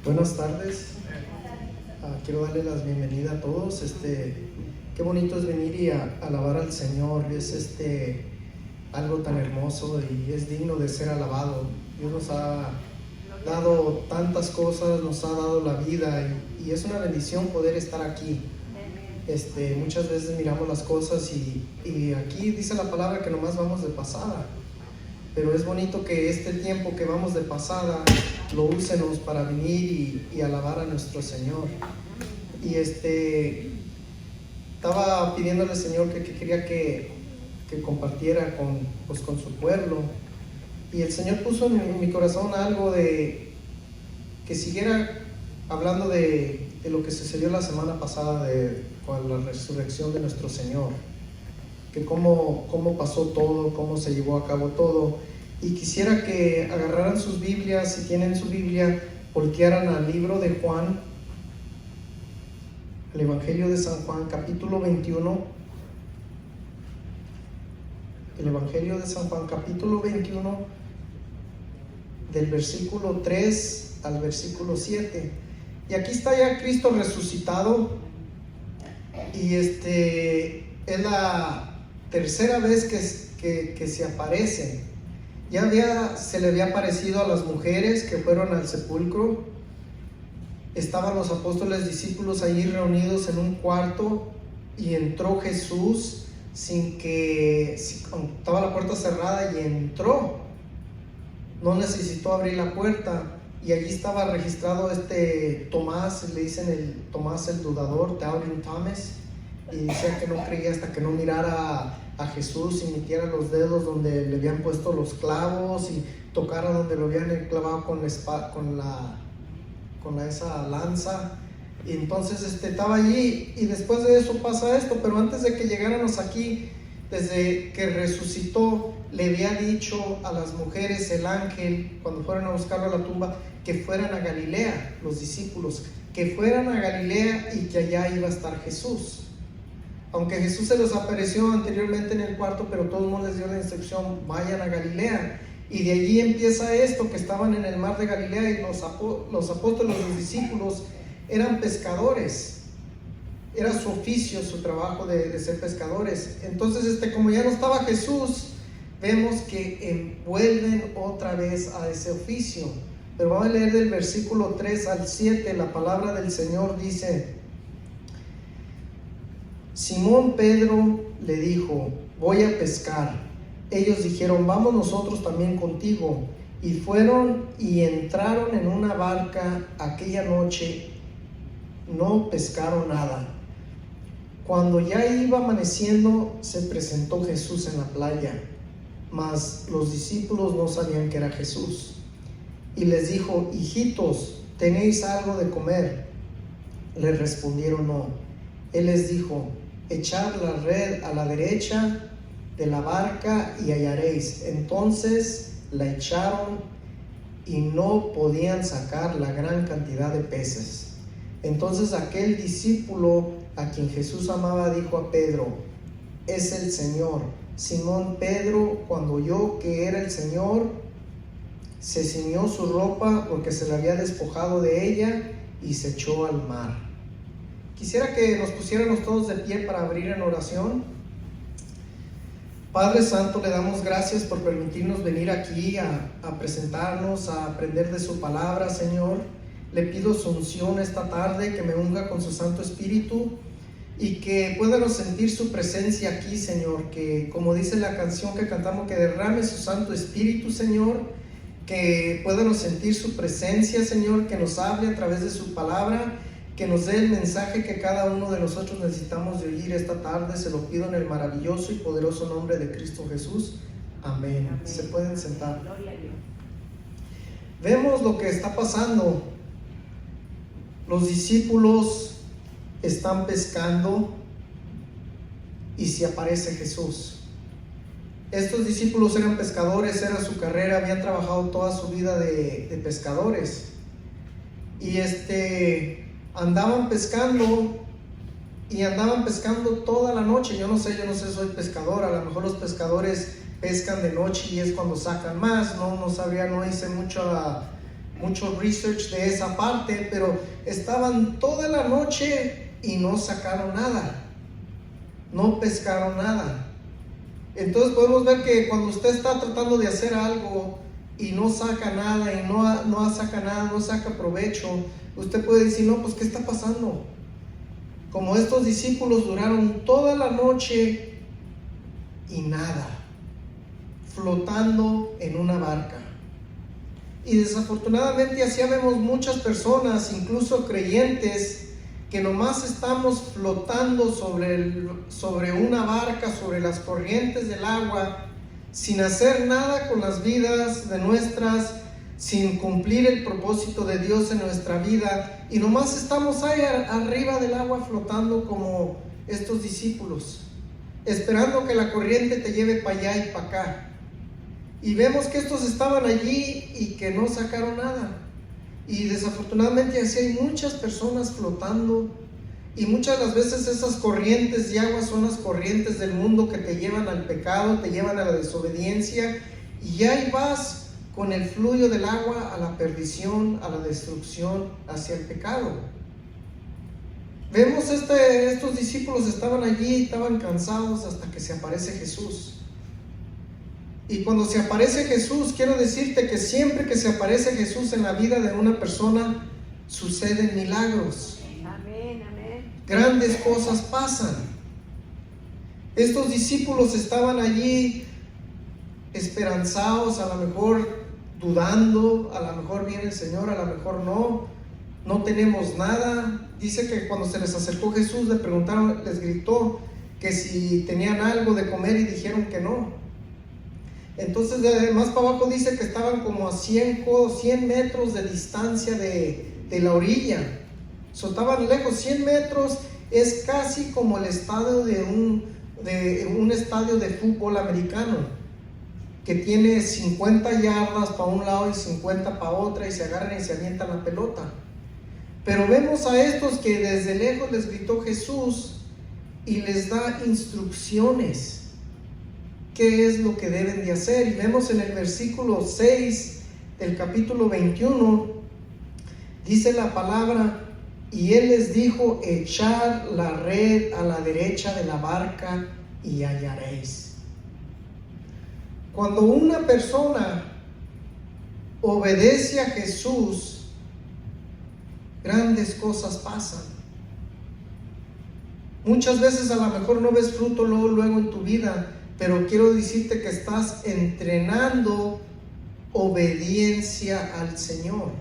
Buenas tardes. Quiero darle la bienvenida a todos. Qué bonito es venir y alabar al Señor. Es algo tan hermoso y es digno de ser alabado. Dios nos ha dado tantas cosas, nos ha dado la vida y es una bendición poder estar aquí. Muchas veces miramos las cosas y aquí dice la palabra que nomás vamos de pasada. Pero es bonito que este tiempo que vamos de pasada lo úsenos para venir y alabar a nuestro Señor. Y estaba pidiéndole al Señor que quería que compartiera con su pueblo. Y el Señor puso en mi corazón algo de que siguiera hablando de lo que sucedió la semana pasada con la resurrección de nuestro Señor. Que cómo pasó todo, cómo se llevó a cabo todo. Y quisiera que agarraran sus Biblias, si tienen su Biblia, voltearan al libro de Juan, el Evangelio de San Juan, capítulo 21. El Evangelio de San Juan, capítulo 21, del versículo 3 al versículo 7. Y aquí está ya Cristo resucitado. Y es la tercera vez que se aparece. Se le había aparecido a las mujeres que fueron al sepulcro. Estaban los apóstoles discípulos allí reunidos en un cuarto y entró Jesús estaba la puerta cerrada y entró. No necesitó abrir la puerta y allí estaba registrado Tomás, le dicen Tomás el dudador, Doubting Thomas, y decía que no creía hasta que no mirara a Jesús y metiera los dedos donde le habían puesto los clavos y tocara donde lo habían clavado con esa lanza. Y entonces estaba allí y después de eso pasa esto. Pero antes de que llegáramos aquí, desde que resucitó, le había dicho a las mujeres el ángel cuando fueron a buscarlo a la tumba que fueran a Galilea, los discípulos, que fueran a Galilea y que allá iba a estar Jesús. Aunque Jesús se les apareció anteriormente en el cuarto, pero todo el mundo les dio la instrucción: vayan a Galilea. Y de allí empieza esto, que estaban en el mar de Galilea y los apóstoles, los discípulos, eran pescadores. Era su oficio, su trabajo de ser pescadores. Entonces, como ya no estaba Jesús, vemos que vuelven otra vez a ese oficio. Pero vamos a leer del versículo 3 al 7, la palabra del Señor dice: Simón Pedro le dijo: voy a pescar. Ellos dijeron: vamos nosotros también contigo. Y fueron y entraron en una barca aquella noche. No pescaron nada. Cuando ya iba amaneciendo, se presentó Jesús en la playa, mas los discípulos no sabían que era Jesús. Y les dijo: hijitos, ¿tenéis algo de comer? Les respondieron: no. Él les dijo: echad la red a la derecha de la barca y hallaréis. Entonces la echaron y no podían sacar la gran cantidad de peces. Entonces aquel discípulo a quien Jesús amaba dijo a Pedro: es el Señor. Simón Pedro, cuando oyó que era el Señor, se ciñó su ropa porque se le había despojado de ella y se echó al mar. Quisiera que nos pusiéramos todos de pie para abrir en oración. Padre Santo, le damos gracias por permitirnos venir aquí a presentarnos, a aprender de su palabra, Señor. Le pido su unción esta tarde, que me unja con su Santo Espíritu y que puedan sentir su presencia aquí, Señor. Que, como dice la canción que cantamos, que derrame su Santo Espíritu, Señor. Que puedan sentir su presencia, Señor, que nos hable a través de su palabra, que nos dé el mensaje que cada uno de nosotros necesitamos de oír esta tarde. Se lo pido en el maravilloso y poderoso nombre de Cristo Jesús. Amén. Amén. Se pueden sentar. Vemos lo que está pasando. Los discípulos están pescando y se aparece Jesús. Estos discípulos eran pescadores, era su carrera, habían trabajado toda su vida de pescadores. Y andaban pescando toda la noche. Yo no sé, soy pescador. A lo mejor los pescadores pescan de noche y es cuando sacan más. No sabría, no hice mucho research de esa parte, pero estaban toda la noche y no sacaron nada, no pescaron nada. Entonces podemos ver que cuando usted está tratando de hacer algo y no saca nada y no saca nada, no saca provecho, usted puede decir, no, pues ¿qué está pasando? Como estos discípulos duraron toda la noche y nada, flotando en una barca. Y desafortunadamente así vemos muchas personas, incluso creyentes, que nomás estamos flotando sobre una barca, sobre las corrientes del agua, sin hacer nada con las vidas de nuestras, sin cumplir el propósito de Dios en nuestra vida, y nomás estamos ahí arriba del agua flotando como estos discípulos, esperando que la corriente te lleve para allá y para acá. Y vemos que estos estaban allí y que no sacaron nada. Y desafortunadamente así hay muchas personas flotando, y muchas de las veces esas corrientes de agua son las corrientes del mundo que te llevan al pecado, te llevan a la desobediencia, y ahí vas con el flujo del agua a la perdición, a la destrucción, hacia el pecado. Vemos estos discípulos estaban allí, estaban cansados hasta que se aparece Jesús. Y cuando se aparece Jesús, quiero decirte que siempre que se aparece Jesús en la vida de una persona, suceden milagros. Amén, amén. Grandes cosas pasan. Estos discípulos estaban allí esperanzados, a lo mejor dudando, a lo mejor viene el Señor, a lo mejor no tenemos nada. Dice que cuando se les acercó Jesús, le preguntaron, les gritó que si tenían algo de comer y dijeron que no. Entonces más para abajo dice que estaban como a 100 metros de distancia de la orilla. Estaban lejos. 100 metros es casi como el estadio de un estadio de fútbol americano, que tiene 50 yardas para un lado y 50 para otra, y se agarran y se avientan la pelota. Pero vemos a estos que desde lejos les gritó Jesús y les da instrucciones. ¿Qué es lo que deben de hacer? Y vemos en el versículo 6 del capítulo 21, dice la palabra, y él les dijo, echad la red a la derecha de la barca y hallaréis. Cuando una persona obedece a Jesús, grandes cosas pasan. Muchas veces a lo mejor no ves fruto luego en tu vida, pero quiero decirte que estás entrenando obediencia al Señor.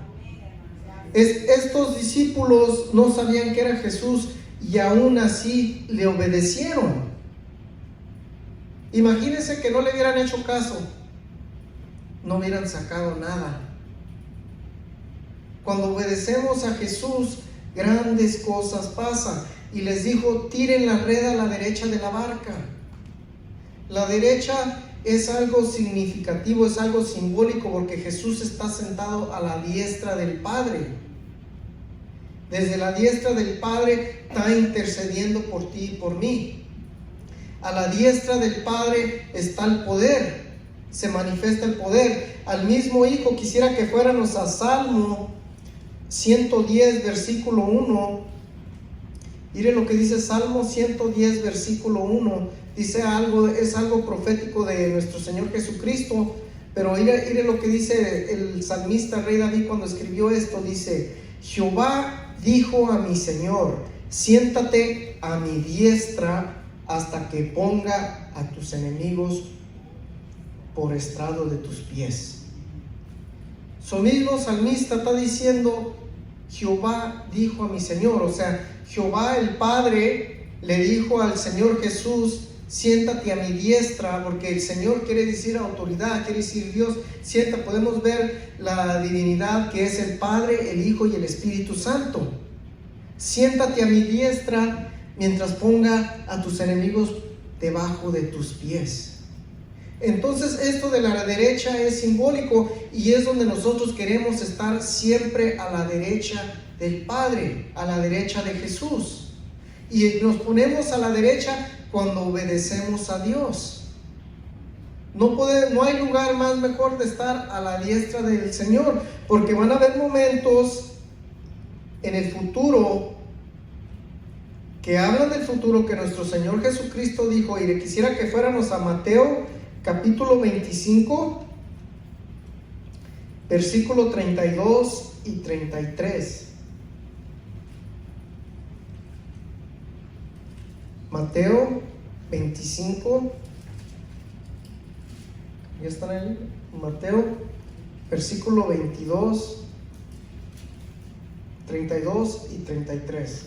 Estos discípulos no sabían que era Jesús y aún así le obedecieron. Imagínense que no le hubieran hecho caso, no hubieran sacado nada. Cuando obedecemos a Jesús, grandes cosas pasan. Y les dijo, tiren la red a la derecha de la barca. La derecha es algo significativo, es algo simbólico, porque Jesús está sentado a la diestra del Padre. Desde la diestra del Padre está intercediendo por ti y por mí. A la diestra del Padre está el poder, se manifiesta el poder. Al mismo Hijo, quisiera que fuéramos a Salmo 110, versículo 1. Mire lo que dice Salmo 110, versículo 1. Dice algo, es algo profético de nuestro Señor Jesucristo. Pero mire lo que dice el salmista rey David cuando escribió esto. Dice, Jehová dijo a mi Señor, siéntate a mi diestra hasta que ponga a tus enemigos por estrado de tus pies. Su mismo salmista está diciendo, Jehová dijo a mi Señor. O sea, Jehová el Padre le dijo al Señor Jesús, siéntate a mi diestra, porque el Señor quiere decir autoridad, quiere decir Dios. Sienta, podemos ver la divinidad que es el Padre, el Hijo y el Espíritu Santo. Siéntate a mi diestra mientras ponga a tus enemigos debajo de tus pies. Entonces esto de la derecha es simbólico y es donde nosotros queremos estar siempre, a la derecha del Padre, a la derecha de Jesús. Y nos ponemos a la derecha cuando obedecemos a Dios. No hay lugar más mejor de estar a la diestra del Señor, porque van a haber momentos en el futuro que hablan del futuro, que nuestro Señor Jesucristo dijo, y le quisiera que fuéramos a Mateo capítulo 25, versículo 32 y 33. Mateo 25, ¿ya están ahí? Mateo, versículo 22, 32 y 33.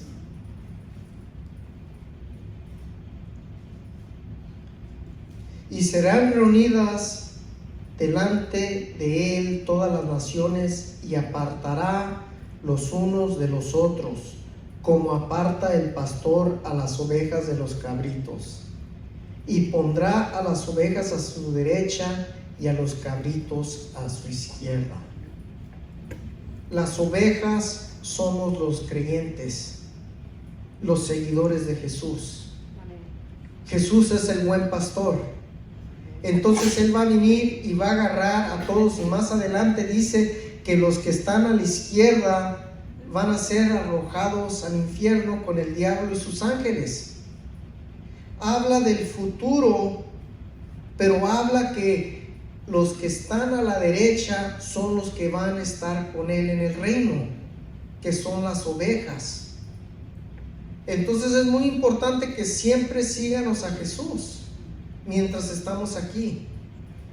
Y serán reunidas delante de él todas las naciones, y apartará los unos de los otros, como aparta el pastor a las ovejas de los cabritos, y pondrá a las ovejas a su derecha y a los cabritos a su izquierda. Las ovejas somos los creyentes, los seguidores de Jesús. Jesús es el buen pastor. Entonces Él va a venir y va a agarrar a todos, y más adelante dice que los que están a la izquierda van a ser arrojados al infierno con el diablo y sus ángeles. Habla del futuro, pero habla que los que están a la derecha son los que van a estar con Él en el reino, que son las ovejas. Entonces es muy importante que siempre síganos a Jesús mientras estamos aquí.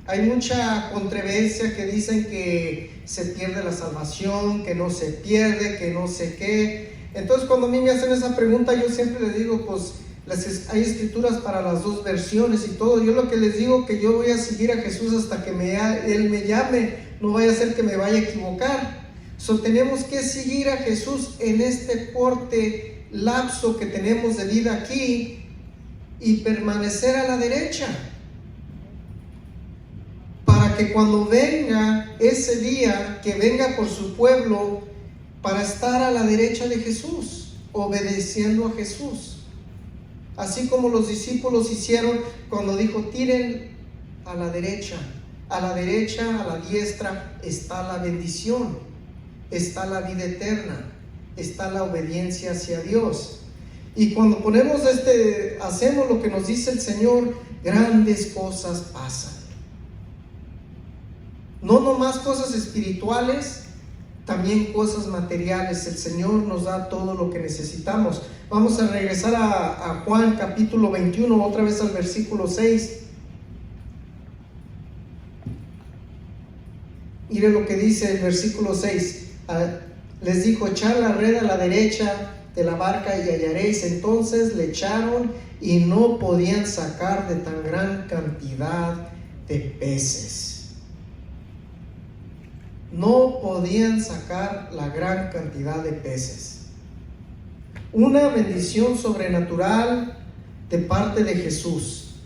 Hay mucha controversia que dicen que se pierde la salvación, que no se pierde, que no sé qué. Entonces cuando a mí me hacen esa pregunta, yo siempre les digo, pues hay escrituras para las dos versiones y todo. Yo lo que les digo, que yo voy a seguir a Jesús hasta que Él me llame, no vaya a ser que me vaya a equivocar. Tenemos que seguir a Jesús en este corte lapso que tenemos de vida aquí y permanecer a la derecha, para que cuando venga ese día, que venga por su pueblo, para estar a la derecha de Jesús, obedeciendo a Jesús. Así como los discípulos hicieron cuando dijo, tiren a la derecha, a la diestra está la bendición, está la vida eterna, está la obediencia hacia Dios. Y cuando hacemos lo que nos dice el Señor, grandes cosas pasan. No nomás cosas espirituales, también cosas materiales. El Señor nos da todo lo que necesitamos. Vamos a regresar a Juan capítulo 21, otra vez al versículo 6. Mire lo que dice el versículo 6. Les dijo, echad la red a la derecha de la barca y hallaréis. Entonces le echaron y no podían sacar de tan gran cantidad de peces. No podían sacar la gran cantidad de peces. Una bendición sobrenatural de parte de Jesús.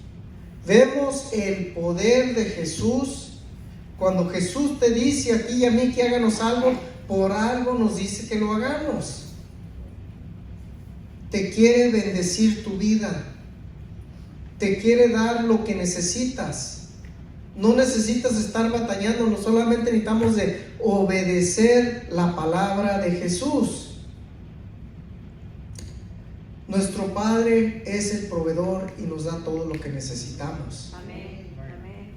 Vemos el poder de Jesús. Cuando Jesús te dice a ti y a mí que háganos algo, por algo nos dice que lo hagamos. Te quiere bendecir tu vida. Te quiere dar lo que necesitas. No necesitas estar batallando, no solamente necesitamos de obedecer la palabra de Jesús. Nuestro Padre es el proveedor y nos da todo lo que necesitamos. Amén. Amén.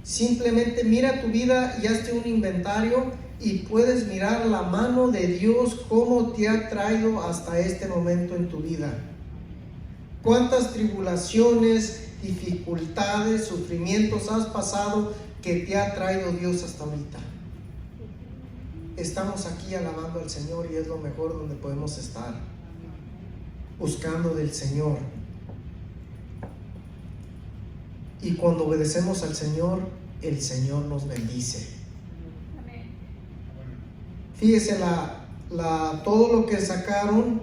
Simplemente mira tu vida y hazte un inventario y puedes mirar la mano de Dios, cómo te ha traído hasta este momento en tu vida. Cuántas tribulaciones, dificultades, sufrimientos has pasado que te ha traído Dios hasta ahorita. Estamos aquí alabando al Señor y es lo mejor donde podemos estar, buscando del Señor. Y cuando obedecemos al Señor, el Señor nos bendice. Fíjese, todo lo que sacaron,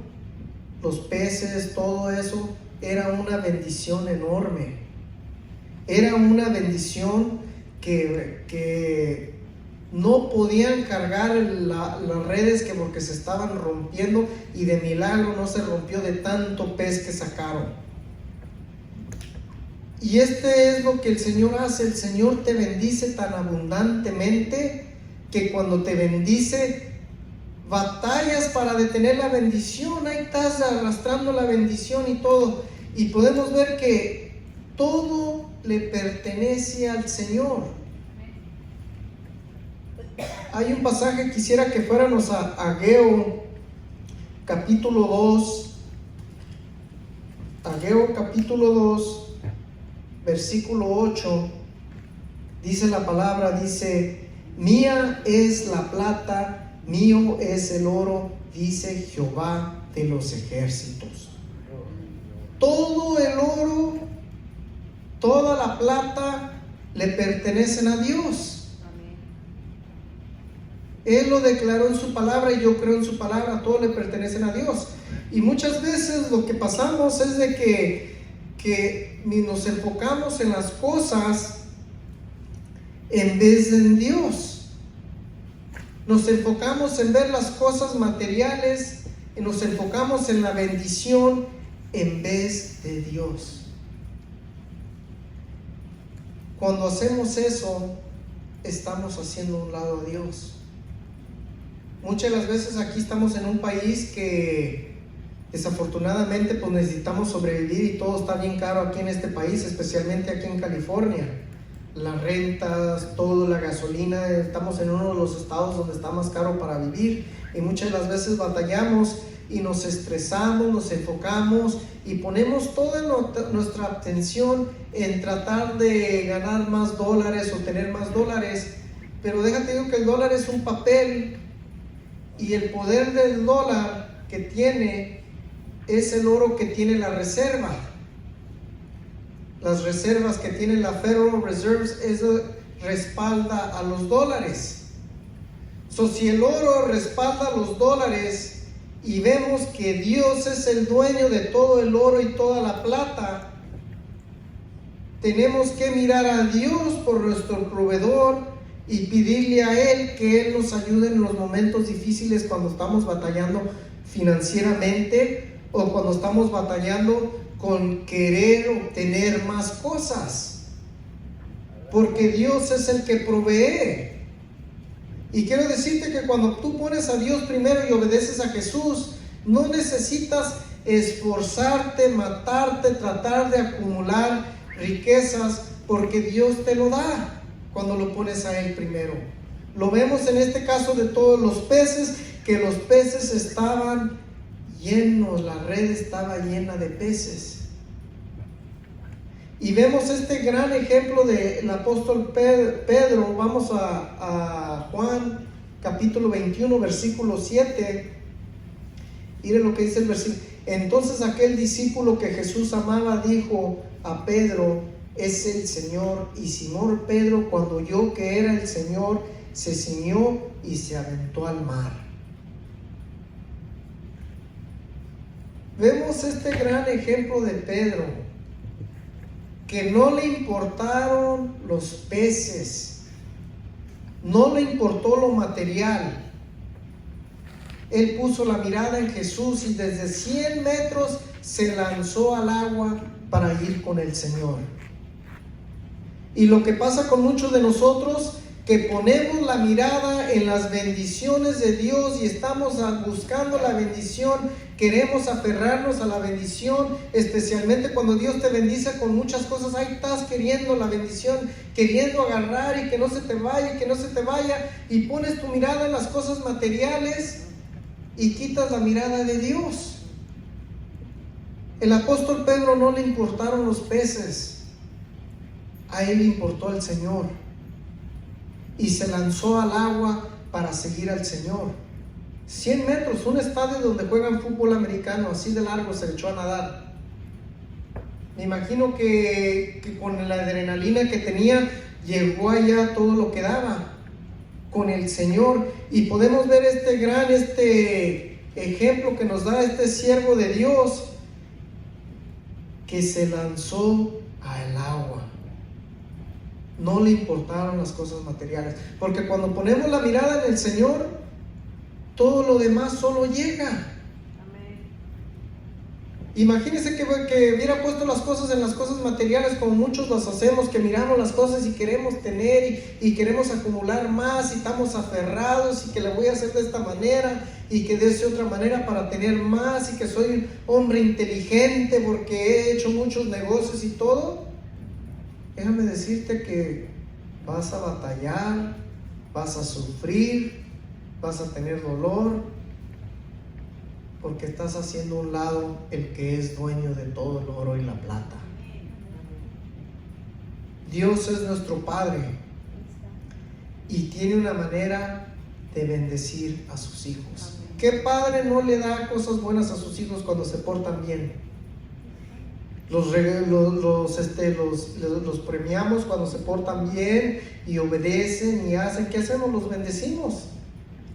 los peces, todo eso, era una bendición enorme. Era una bendición que no podían cargar las redes, que porque se estaban rompiendo, y de milagro no se rompió de tanto pez que sacaron. Y este es lo que el Señor hace. El Señor te bendice tan abundantemente que cuando te bendice, batallas para detener la bendición. Ahí estás arrastrando la bendición y todo. Y podemos ver que todo le pertenece al Señor. Hay un pasaje, quisiera que fuéramos a Ageo capítulo 2. Ageo capítulo 2. Versículo 8, dice la palabra, dice: mía es la plata, mío es el oro, dice Jehová de los ejércitos. Todo el oro, toda la plata le pertenecen a Dios. Él lo declaró en su palabra y yo creo en su palabra, todo le pertenecen a Dios. Y muchas veces lo que pasamos es de que nos enfocamos en las cosas en vez de en Dios. Nos enfocamos en ver las cosas materiales y nos enfocamos en la bendición en vez de Dios. Cuando hacemos eso, estamos haciendo a un lado a Dios. Muchas de las veces aquí estamos en un país que desafortunadamente pues necesitamos sobrevivir y todo está bien caro aquí en este país, especialmente aquí en California. Las rentas, todo, la gasolina, estamos en uno de los estados donde está más caro para vivir y muchas de las veces batallamos y nos estresamos, nos enfocamos y ponemos toda nuestra atención en tratar de ganar más dólares o tener más dólares, pero déjate digo que el dólar es un papel y el poder del dólar que tiene es el oro que tiene la reserva. Las reservas que tiene la Federal Reserve, eso respalda a los dólares. Si el oro respalda a los dólares y vemos que Dios es el dueño de todo el oro y toda la plata, tenemos que mirar a Dios por nuestro proveedor y pedirle a Él que Él nos ayude en los momentos difíciles cuando estamos batallando financieramente o cuando estamos batallando con querer obtener más cosas, porque Dios es el que provee. Y quiero decirte que cuando tú pones a Dios primero y obedeces a Jesús, no necesitas esforzarte, matarte, tratar de acumular riquezas, porque Dios te lo da cuando lo pones a Él primero. Lo vemos en este caso de todos los peces, que los peces estaban llenos, la red estaba llena de peces. Y vemos este gran ejemplo del apóstol Pedro. Vamos a Juan capítulo 21 versículo 7. Miren lo que dice el versículo. Entonces aquel discípulo que Jesús amaba dijo a Pedro: es el Señor. Y Simón Pedro, cuando oyó que era el Señor, se ciñó y se aventó al mar. Vemos este gran ejemplo de Pedro, que no le importaron los peces, no le importó lo material. Él puso la mirada en Jesús y desde 100 metros se lanzó al agua para ir con el Señor. Y lo que pasa con muchos de nosotros, que ponemos la mirada en las bendiciones de Dios y estamos buscando la bendición, queremos aferrarnos a la bendición, especialmente cuando Dios te bendice con muchas cosas. Ahí estás queriendo la bendición, queriendo agarrar y que no se te vaya, que no se te vaya, y pones tu mirada en las cosas materiales y quitas la mirada de Dios. El apóstol Pedro no le importaron los peces, a él le importó el Señor. Y se lanzó al agua para seguir al Señor. 100 metros, un estadio donde juegan fútbol americano, así de largo se echó a nadar. Me imagino que con la adrenalina que tenía, llegó allá todo lo que daba con el Señor. Y podemos ver este gran ejemplo que nos da este siervo de Dios, que se lanzó al agua. No le importaron las cosas materiales, porque cuando ponemos la mirada en el Señor, todo lo demás solo llega. Amén. Imagínense que hubiera puesto las cosas en las cosas materiales como muchos las hacemos, que miramos las cosas y queremos tener y queremos acumular más y estamos aferrados y que le voy a hacer de esta manera y que de esa otra manera para tener más y que soy un hombre inteligente porque he hecho muchos negocios y todo. Déjame decirte que vas a batallar, vas a sufrir, vas a tener dolor, porque estás haciendo a un lado el que es dueño de todo el oro y la plata. Dios es nuestro Padre y tiene una manera de bendecir a sus hijos. ¿Qué padre no le da cosas buenas a sus hijos cuando se portan bien? Los premiamos cuando se portan bien y obedecen y hacen. ¿Qué hacemos? Los bendecimos.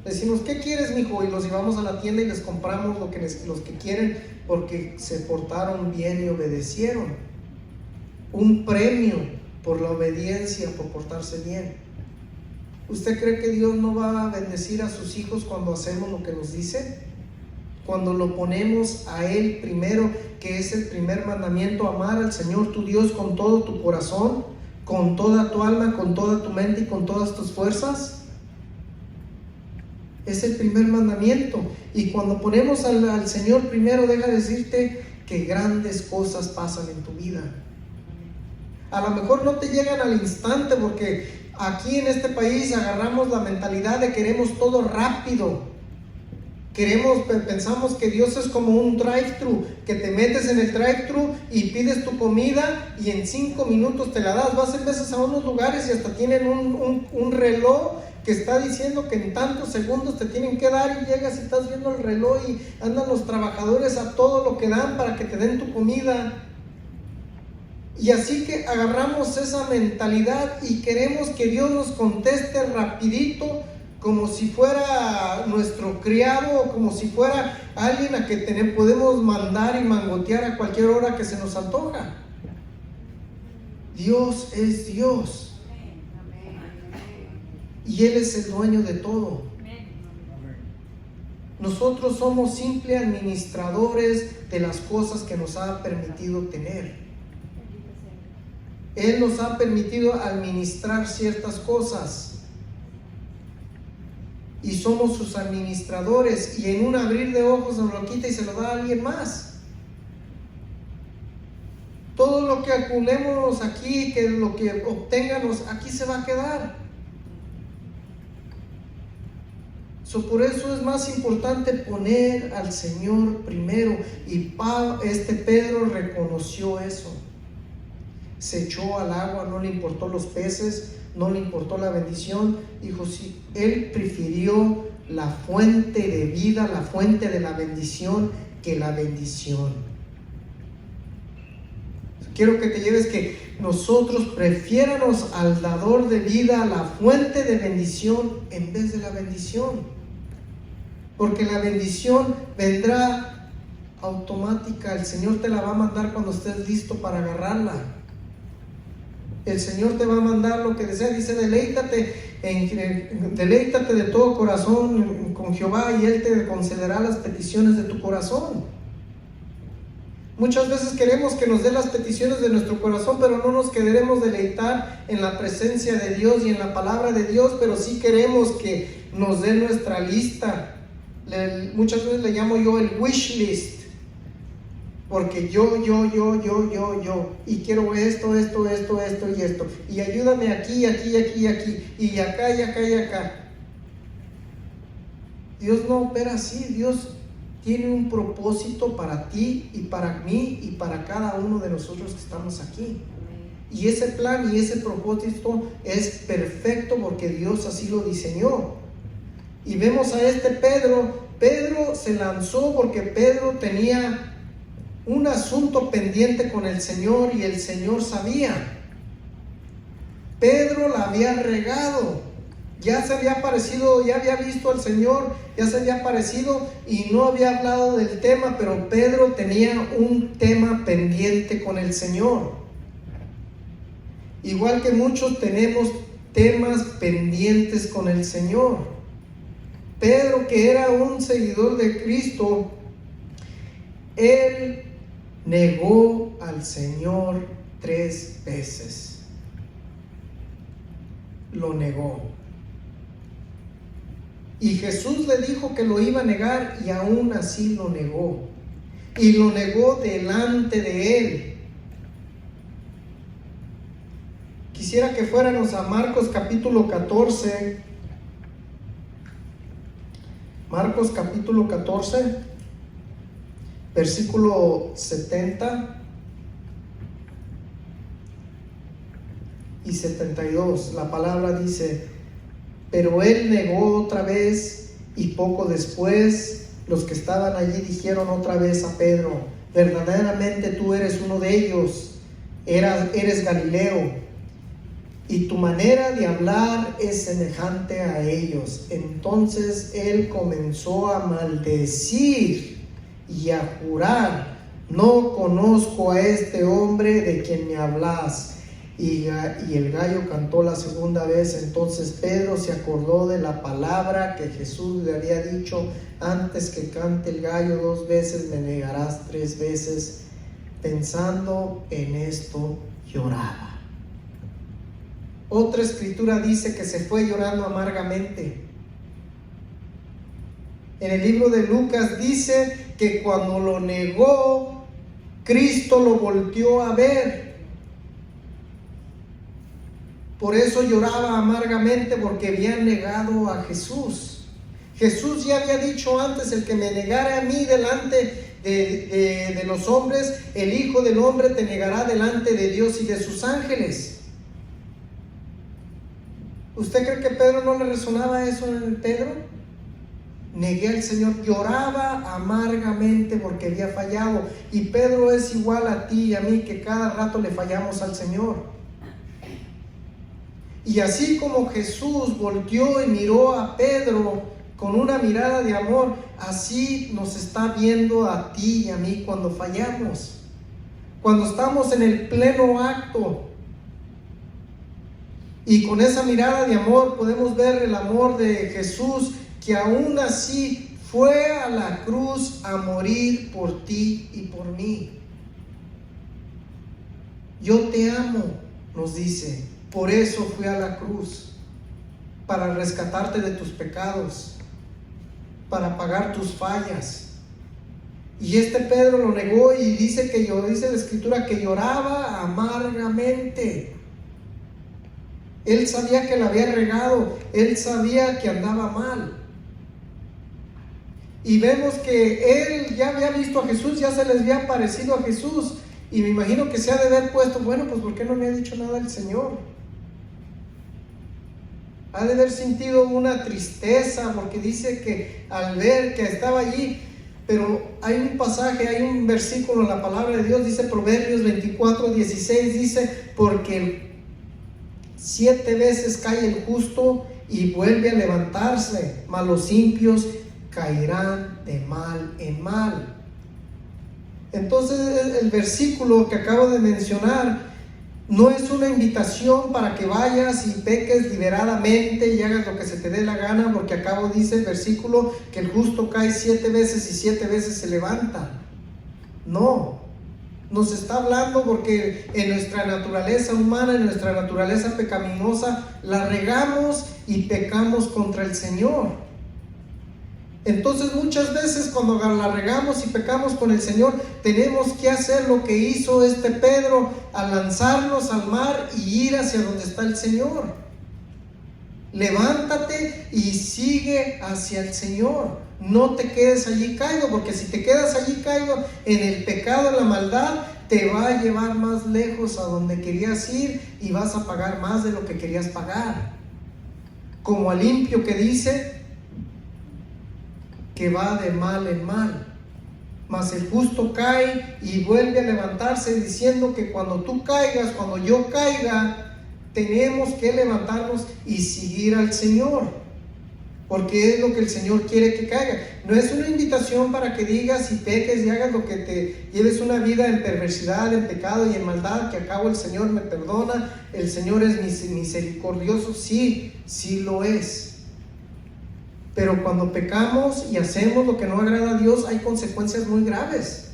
Decimos, ¿qué quieres, mijo? Y los llevamos a la tienda y les compramos los que quieren porque se portaron bien y obedecieron. Un premio por la obediencia, por portarse bien. ¿Usted cree que Dios no va a bendecir a sus hijos cuando hacemos lo que nos dice? Cuando lo ponemos a Él primero, que es el primer mandamiento, amar al Señor tu Dios con todo tu corazón, con toda tu alma, con toda tu mente y con todas tus fuerzas. Es el primer mandamiento. Y cuando ponemos al Señor primero, deja decirte que grandes cosas pasan en tu vida. A lo mejor no te llegan al instante, porque aquí en este país agarramos la mentalidad de queremos todo rápido. Pensamos que Dios es como un drive-thru, que te metes en el drive-thru y pides tu comida y en 5 minutos te la das. Vas en veces a unos lugares y hasta tienen un reloj que está diciendo que en tantos segundos te tienen que dar, y llegas y estás viendo el reloj y andan los trabajadores a todo lo que dan para que te den tu comida. Y así que agarramos esa mentalidad y queremos que Dios nos conteste rapidito, como si fuera nuestro criado o como si fuera alguien a que podemos mandar y mangotear a cualquier hora que se nos antoja. Dios es Dios. Y Él es el dueño de todo. Nosotros somos simples administradores de las cosas que nos ha permitido tener. Él nos ha permitido administrar ciertas cosas y somos sus administradores, y en un abrir de ojos nos lo quita y se lo da a alguien más. Todo lo que acumulemos aquí, que lo que obtengamos aquí se va a quedar. Por eso es más importante poner al Señor primero, y Pedro reconoció eso. Se echó al agua, no le importó los peces, no le importó la bendición. Dijo, sí, él prefirió la fuente de vida, la fuente de la bendición, que la bendición. Quiero que te lleves que nosotros prefiéramos al dador de vida, a la fuente de bendición, en vez de la bendición. Porque la bendición vendrá automática. El Señor te la va a mandar cuando estés listo para agarrarla. El Señor te va a mandar lo que desea. Dice, deleítate de todo corazón con Jehová, y Él te concederá las peticiones de tu corazón. Muchas veces queremos que nos dé las peticiones de nuestro corazón, pero no nos queremos deleitar en la presencia de Dios y en la palabra de Dios, pero sí queremos que nos dé nuestra lista. Muchas veces le llamo yo el wish list, porque yo, y quiero esto, y ayúdame aquí, y acá, y acá. Dios no opera así. Dios tiene un propósito para ti y para mí y para cada uno de nosotros que estamos aquí. Y ese plan y ese propósito es perfecto porque Dios así lo diseñó. Y vemos a Pedro se lanzó porque Pedro tenía un asunto pendiente con el Señor y el Señor sabía. Pedro la había regado. Ya se había aparecido, ya había visto al Señor, ya se había aparecido y no había hablado del tema, pero Pedro tenía un tema pendiente con el Señor. Igual que muchos tenemos temas pendientes con el Señor. Pedro, que era un seguidor de Cristo, él negó al Señor 3 veces. Lo negó. Y Jesús le dijo que lo iba a negar y aún así lo negó. Y lo negó delante de él. Quisiera que fuéramos a Marcos capítulo 14. Marcos capítulo 14, versículo 70 y 72. La palabra dice: pero él negó otra vez, y poco después los que estaban allí dijeron otra vez a Pedro: verdaderamente tú eres uno de ellos, eres Galileo, y tu manera de hablar es semejante a ellos. Entonces él comenzó a maldecir y a jurar: no conozco a este hombre de quien me hablas. Y el gallo cantó la segunda vez. Entonces Pedro se acordó de la palabra que Jesús le había dicho: antes que cante el gallo 2 veces, me negarás 3 veces. Pensando en esto, lloraba. Otra escritura dice que se fue llorando amargamente. En el libro de Lucas dice que cuando lo negó, Cristo lo volteó a ver. Por eso lloraba amargamente, porque habían negado a Jesús. Jesús ya había dicho antes: el que me negara a mí delante de los hombres, el Hijo del Hombre te negará delante de Dios y de sus ángeles. ¿Usted cree que Pedro no le resonaba eso en Pedro? Negué al Señor. Lloraba amargamente porque había fallado. Y Pedro es igual a ti y a mí, que cada rato le fallamos al Señor. Y así como Jesús volteó y miró a Pedro con una mirada de amor, así nos está viendo a ti y a mí cuando fallamos, cuando estamos en el pleno acto. Y con esa mirada de amor podemos ver el amor de Jesús, que aún así fue a la cruz a morir por ti y por mí. Yo te amo, nos dice. Por eso fui a la cruz, para rescatarte de tus pecados, para pagar tus fallas. Y este Pedro lo negó, y dice la escritura que lloraba amargamente. Él sabía que la había regado, él sabía que andaba mal. Y vemos que él ya había visto a Jesús, ya se les había parecido a Jesús. Y me imagino que se ha de haber puesto: bueno, pues ¿por qué no me ha dicho nada el Señor? Ha de haber sentido una tristeza, porque dice que al ver que estaba allí. Pero hay un pasaje, hay un versículo en la palabra de Dios, dice Proverbios 24:16, dice: porque 7 veces cae el justo y vuelve a levantarse, mas los impios caerán de mal en mal. Entonces el versículo que acabo de mencionar no es una invitación para que vayas y peques liberadamente y hagas lo que se te dé la gana, porque acabo dice el versículo que el justo cae 7 veces y 7 veces se levanta. No, nos está hablando porque en nuestra naturaleza humana, en nuestra naturaleza pecaminosa, la regamos y pecamos contra el Señor. Entonces muchas veces cuando la regamos y pecamos con el Señor, tenemos que hacer lo que hizo este Pedro, a lanzarnos al mar y ir hacia donde está el Señor. Levántate y sigue hacia el Señor. No te quedes allí caído, porque si te quedas allí caído en el pecado, en la maldad, te va a llevar más lejos a donde querías ir y vas a pagar más de lo que querías pagar. Como al impío que dice que va de mal en mal, mas el justo cae y vuelve a levantarse, diciendo que cuando tú caigas, cuando yo caiga, tenemos que levantarnos y seguir al Señor, porque es lo que el Señor quiere que caiga. No es una invitación para que digas y peques y hagas lo que te lleves una vida en perversidad, en pecado y en maldad, que acabo el Señor me perdona, el Señor es misericordioso. Sí, sí lo es. Pero cuando pecamos y hacemos lo que no agrada a Dios, hay consecuencias muy graves.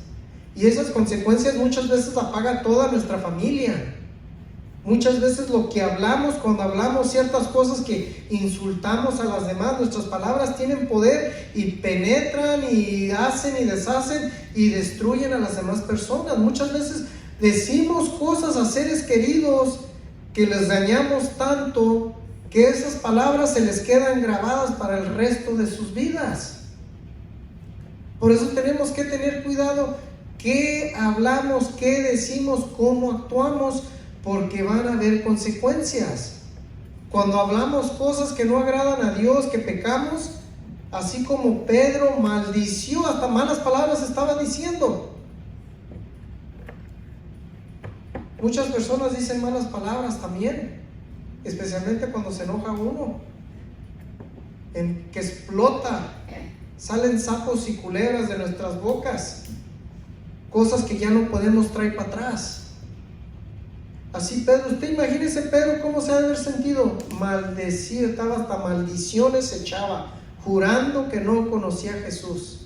Y esas consecuencias muchas veces la paga toda nuestra familia. Muchas veces lo que hablamos, cuando hablamos ciertas cosas que insultamos a las demás, nuestras palabras tienen poder y penetran y hacen y deshacen y destruyen a las demás personas. Muchas veces decimos cosas a seres queridos que les dañamos tanto que esas palabras se les quedan grabadas para el resto de sus vidas. Por eso tenemos que tener cuidado qué hablamos, qué decimos, cómo actuamos, porque van a haber consecuencias. Cuando hablamos cosas que no agradan a Dios, que pecamos, así como Pedro maldició, hasta malas palabras estaba diciendo. Muchas personas dicen malas palabras también, especialmente cuando se enoja uno, que explota, salen sapos y culebras de nuestras bocas, cosas que ya no podemos traer para atrás. Así Pedro, usted imagínese Pedro cómo se ha de haber sentido, maldecido, estaba hasta maldiciones echaba, jurando que no conocía a Jesús.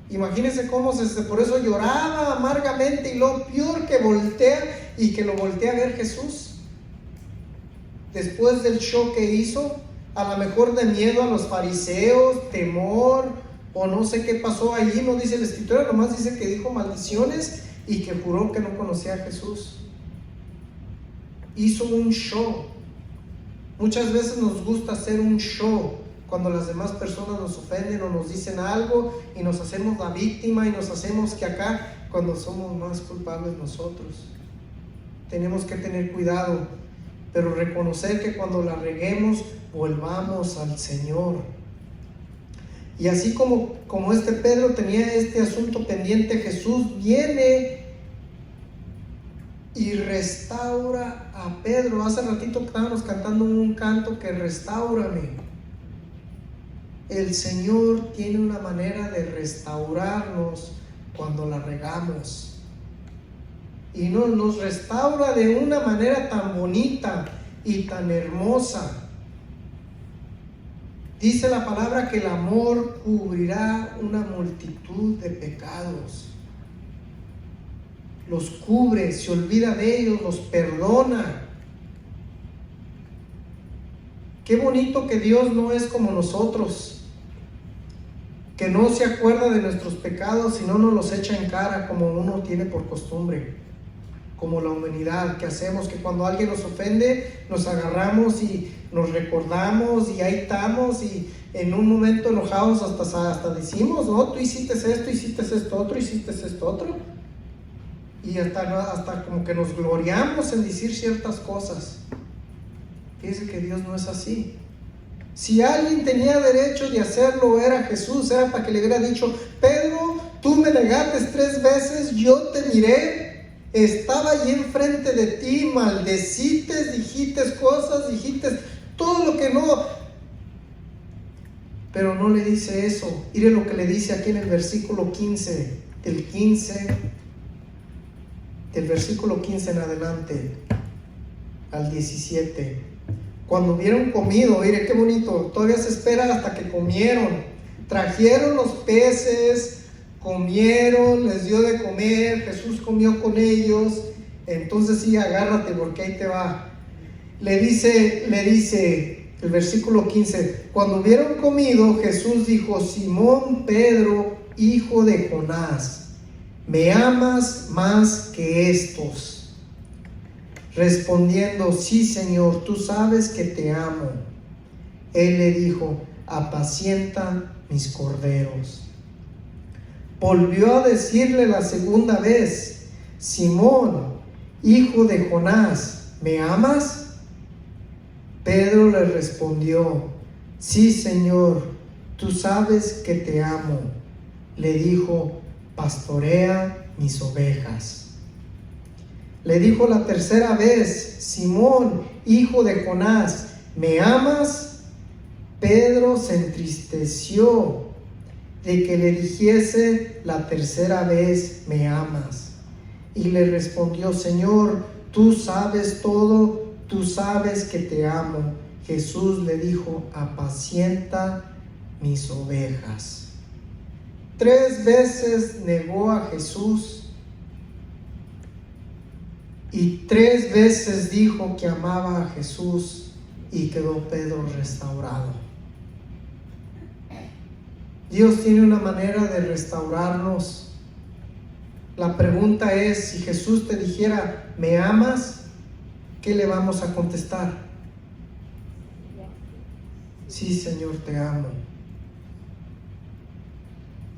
Imagínese cómo por eso lloraba amargamente, y lo peor que voltea y que lo voltea a ver Jesús. Después del show que hizo, a lo mejor de miedo a los fariseos, temor, o no sé qué pasó allí, no dice la escritura, nomás dice que dijo maldiciones y que juró que no conocía a Jesús. Hizo un show. Muchas veces nos gusta hacer un show cuando las demás personas nos ofenden o nos dicen algo y nos hacemos la víctima y nos hacemos que acá, cuando somos más culpables nosotros. Tenemos que tener cuidado, pero reconocer que cuando la reguemos, volvamos al Señor. Y así como este Pedro tenía este asunto pendiente, Jesús viene y restaura a Pedro. Hace ratito estábamos cantando un canto que restaurame. El Señor tiene una manera de restaurarnos cuando la regamos. Y nos restaura de una manera tan bonita y tan hermosa. Dice la palabra que el amor cubrirá una multitud de pecados. Los cubre, se olvida de ellos, los perdona. Qué bonito que Dios no es como nosotros, que no se acuerda de nuestros pecados, sino nos los echa en cara como uno tiene por costumbre, como la humanidad que hacemos, que cuando alguien nos ofende, nos agarramos y nos recordamos y ahí estamos, y en un momento enojados hasta decimos, no, tú hiciste esto otro, hiciste esto otro, y hasta como que nos gloriamos en decir ciertas cosas. Fíjense que Dios no es así. Si alguien tenía derecho de hacerlo, era Jesús. Era para que le hubiera dicho: Pedro, tú me negaste 3 veces, yo te miré, estaba allí enfrente de ti, maldeciste, dijiste cosas, dijiste todo lo que no. Pero no le dice eso. Mire lo que le dice aquí en el versículo 15, del versículo 15 en adelante al 17. Cuando hubieron comido, mire qué bonito, todavía se espera hasta que comieron. Trajeron los peces, comieron, les dio de comer, Jesús comió con ellos. Entonces sí, agárrate porque ahí te va. Le dice el versículo 15, cuando hubieron comido, Jesús dijo: Simón Pedro, hijo de Jonás, ¿me amas más que estos? Respondiendo: sí, Señor, tú sabes que te amo. Él le dijo: apacienta mis corderos. Volvió a decirle la segunda vez: Simón, hijo de Jonás, ¿me amas? Pedro le respondió: sí, Señor, tú sabes que te amo. Le dijo: pastorea mis ovejas. Le dijo la tercera vez: Simón, hijo de Jonás, ¿me amas? Pedro se entristeció de que le dijese la tercera vez: ¿me amas? Y le respondió: Señor, tú sabes todo, tú sabes que te amo. Jesús le dijo: apacienta mis ovejas. 3 veces negó a Jesús y 3 veces dijo que amaba a Jesús y quedó Pedro restaurado. Dios tiene una manera de restaurarnos. La pregunta es, si Jesús te dijera, ¿me amas?, ¿qué le vamos a contestar? Sí, Señor, te amo.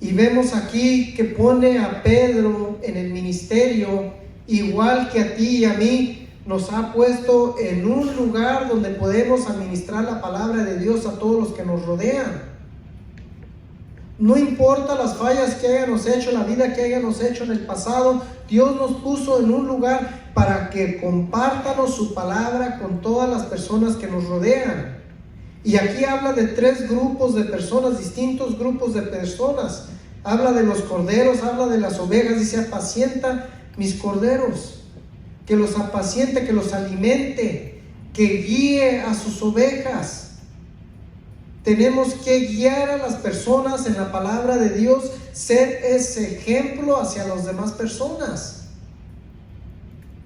Y vemos aquí que pone a Pedro en el ministerio, igual que a ti y a mí, nos ha puesto en un lugar donde podemos administrar la palabra de Dios a todos los que nos rodean. No importa las fallas que hayamos hecho, la vida que hayamos hecho en el pasado, Dios nos puso en un lugar para que compártanos su palabra con todas las personas que nos rodean. Y aquí habla de 3 grupos de personas, distintos grupos de personas. Habla de los corderos, habla de las ovejas, dice: apacienta mis corderos, que los apaciente, que los alimente, que guíe a sus ovejas. Tenemos que guiar a las personas en la palabra de Dios, ser ese ejemplo hacia las demás personas.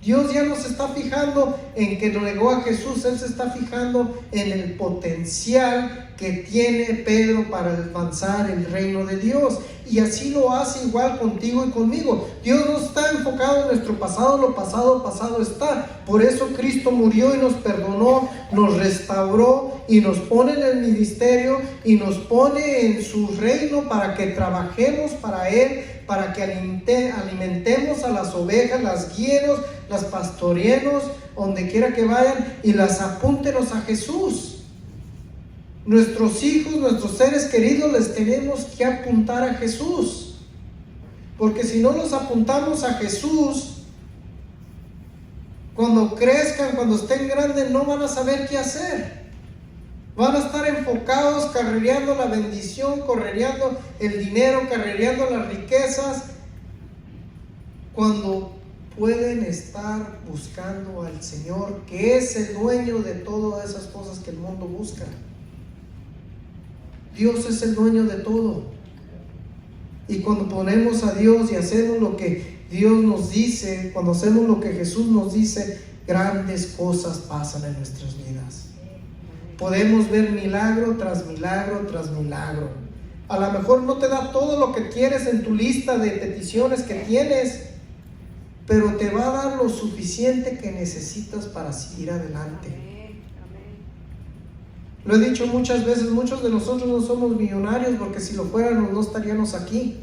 Dios ya no se está fijando en que negó a Jesús, Él se está fijando en el potencial que tiene Pedro para avanzar el reino de Dios. Y así lo hace igual contigo y conmigo. Dios no está enfocado en nuestro pasado, lo pasado, pasado está. Por eso Cristo murió y nos perdonó, nos restauró y nos pone en el ministerio y nos pone en su reino para que trabajemos para Él, para que alimentemos a las ovejas, las guiemos, las pastoreemos donde quiera que vayan y las apúntenos a Jesús. Nuestros hijos, nuestros seres queridos, les tenemos que apuntar a Jesús, porque si no los apuntamos a Jesús, cuando crezcan, cuando estén grandes, no van a saber qué hacer. Van a estar enfocados, carrereando la bendición, carrereando el dinero, carrereando las riquezas, cuando pueden estar buscando al Señor, que es el dueño de todas esas cosas que el mundo busca. Dios es el dueño de todo. Y cuando ponemos a Dios y hacemos lo que Dios nos dice, cuando hacemos lo que Jesús nos dice, grandes cosas pasan en nuestras vidas. Podemos ver milagro tras milagro tras milagro. A lo mejor no te da todo lo que quieres en tu lista de peticiones que tienes, pero te va a dar lo suficiente que necesitas para seguir adelante. Lo he dicho muchas veces, muchos de nosotros no somos millonarios, porque si lo fuéramos no estaríamos aquí.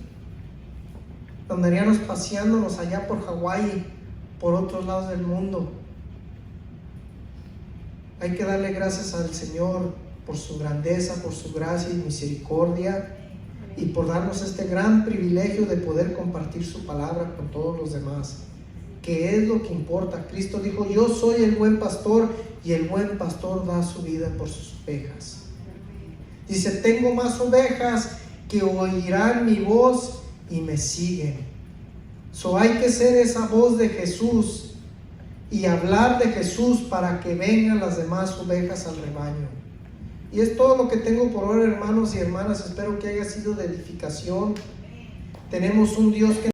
Andaríamos paseándonos allá por Hawái, por otros lados del mundo. Hay que darle gracias al Señor por su grandeza, por su gracia y misericordia, y por darnos este gran privilegio de poder compartir su palabra con todos los demás, que es lo que importa. Cristo dijo: yo soy el buen pastor, y el buen pastor da su vida por sus ovejas. Dice: tengo más ovejas que oirán mi voz y me siguen. Hay que ser esa voz de Jesús y hablar de Jesús para que vengan las demás ovejas al rebaño. Y es todo lo que tengo por ahora, hermanos y hermanas. Espero que haya sido de edificación. Tenemos un Dios que